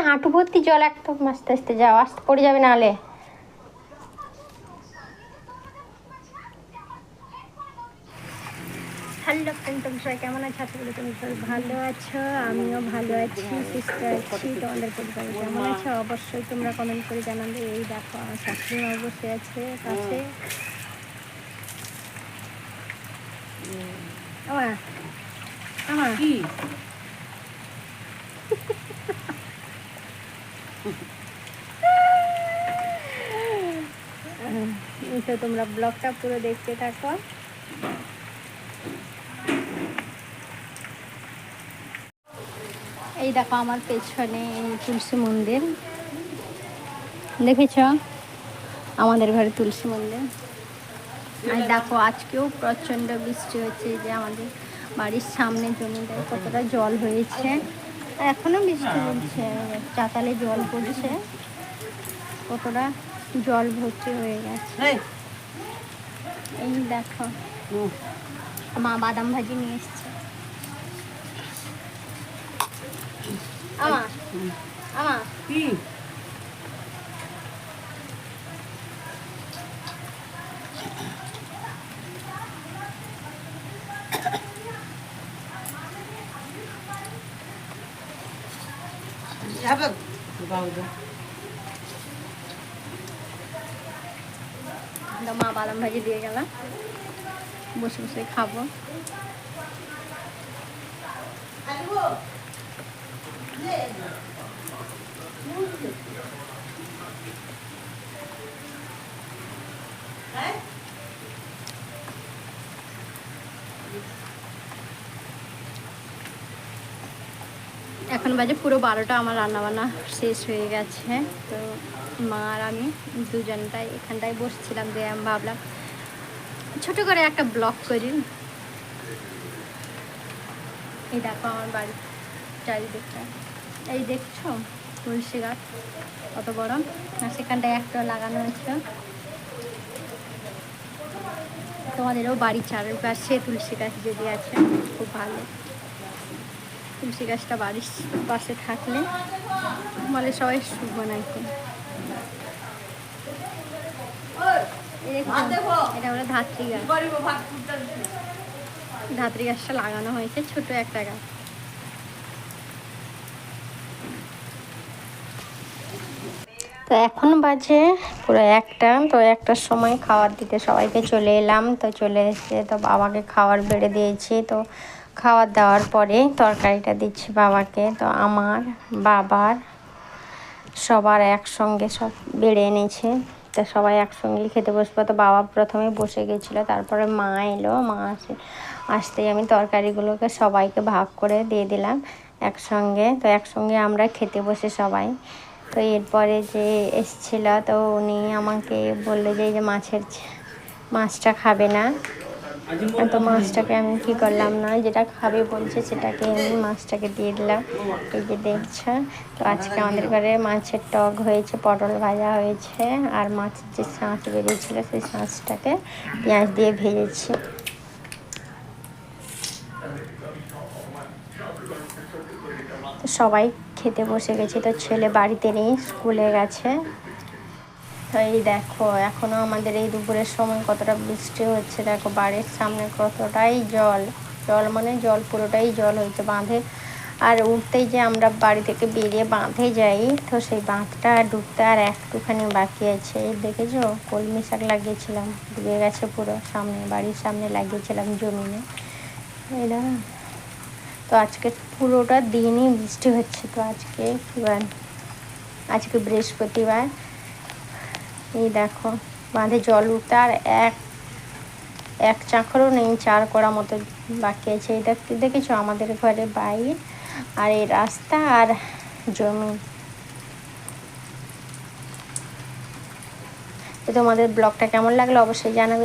হাঁটু ভর্তি জল, একদম আস্তে আস্তে যাও, আস্তে পড়ে যাবে নাহলে। হ্যালো ফ্রেন্ড, তোমরা সবাই কেমন আছো? আশা করি তুমি সবাই ভালো আছো, আমিও ভালো আছি, সুস্থ আছি। তোমাদের পরিবার কেমন আছো অবশ্যই তোমরা কমেন্ট করে জানাবে। এই দেখো আমার শাশুড়ি মা বসে আছে কাছে। আমার আমার কি তো তোমরা ব্লগটা পুরো দেখতে থাকো। এই দেখো আমার পেছনে তুলসী মন্দির, দেখেছ আমাদের ঘরে তুলসী মন্দির। আর দেখো আজকেও প্রচণ্ড বৃষ্টি হচ্ছে, যে আমাদের বাড়ির সামনে জমিটায় কতটা জল হয়েছে, আর এখনো বৃষ্টি পড়ছে, চাতালে জল পড়ছে, কতটা জল ভর্তি হয়ে গেছে। এই দেখো মা বাদাম ভাজি নিয়ে এসছে। আমার আমার কি যাবে বাবু? মা বাদাম ভাজি দিয়ে গেল, বসে বসে খাবো। এখন বাজে পুরো 12টা, আমার রান্নাবান্না শেষ হয়ে গেছে। তো মা আর আমি দুজনটাই এখানটায় বসছিলাম, দিয়ে আমি ভাবলাম ছোটো করে একটা ব্লগ করি। এই দেখো আমার বাড়ির চারিদিকটা, এই দেখছো তুলসী গাছ কত বড়, আর সেখানটায় একটা লাগানো হয়েছে। তোমাদেরও বাড়ির চারপাশে তুলসী গাছ যদি আছে খুব ভালো। তুলসী গাছটা বাড়ির পাশে থাকলে বলে সবাই শুভ নাকি। এটা হলো ধাত্রী গাছ, ধাত্রী গাছটা লাগানো হয়েছে, ছোট একটা গাছ। তো এখন বাজে পুরো 1টা, তো 1টার সময় খাবার দিতে সবাইকে চলে এলাম। তো চলে এসে তো বাবাকে খাবার বেড়ে দিয়েছি। তো খাবার দেওয়ার পরে তরকারিটা দিচ্ছি বাবাকে। তো আমার বাবার সবার একসঙ্গে সব বেড়ে এনেছে, তো সবাই একসঙ্গে খেতে বসবো। তো বাবা প্রথমে বসে গেছিলো, তারপরে মা এলো, মা আসতেই আমি তরকারিগুলোকে সবাইকে ভাগ করে দিয়ে দিলাম একসঙ্গে। তো একসঙ্গে আমরা খেতে বসে সবাই। তো এরপরে যে এসছিল, তো উনি আমাকে বললো যে এই যে মাছটা খাবে না। তো মাছটাকে আমি কি করলাম, না যেটা খাবে বলছে সেটাকে আমি মাছটাকে দিয়ে দিলাম। এই যে দেখছো, তো আজকে আমাদের ঘরে মাছের টক হয়েছে, পটল ভাজা হয়েছে, আর মাছের যে শাঁস বেরিয়েছিল সেই শাঁসটাকে পেঁয়াজ দিয়ে ভেজেছি। তো সবাই খেতে বসে গেছে। তো ছেলে বাড়িতে নেই, স্কুলে গেছে। তো এই দেখো এখনও আমাদের এই দুপুরের সময় কতটা বৃষ্টি হচ্ছে, দেখো বাড়ির সামনে কতটাই জল, জল মানে জল, পুরোটাই জল হয়েছে বাঁধে। আর উঠতেই যে আমরা বাড়ি থেকে বেরিয়ে বাঁধে যাই, তো সেই বাঁধটা ডুবতে আর একটুখানি বাকি আছে। এই দেখেছো কলমি শাক লাগিয়েছিলাম, ডুবে গেছে পুরো, সামনে বাড়ির সামনে লাগিয়েছিলাম জমিনে। এই না, তো আজকে পুরোটা দিনই বৃষ্টি হচ্ছে। তো আজকে কী বার, আজকে বৃহস্পতিবার। এই দেখো বাঁধে জল উঠতে আর এক চাঁকরও নেই, 4 কড়া মতো বাকি আছে। এটা দেখেছো আমাদের ঘরে বাইরে, আর এই রাস্তা আর জমি। তো তোমাদের ব্লগটা কেমন লাগলো অবশ্যই জানাবে।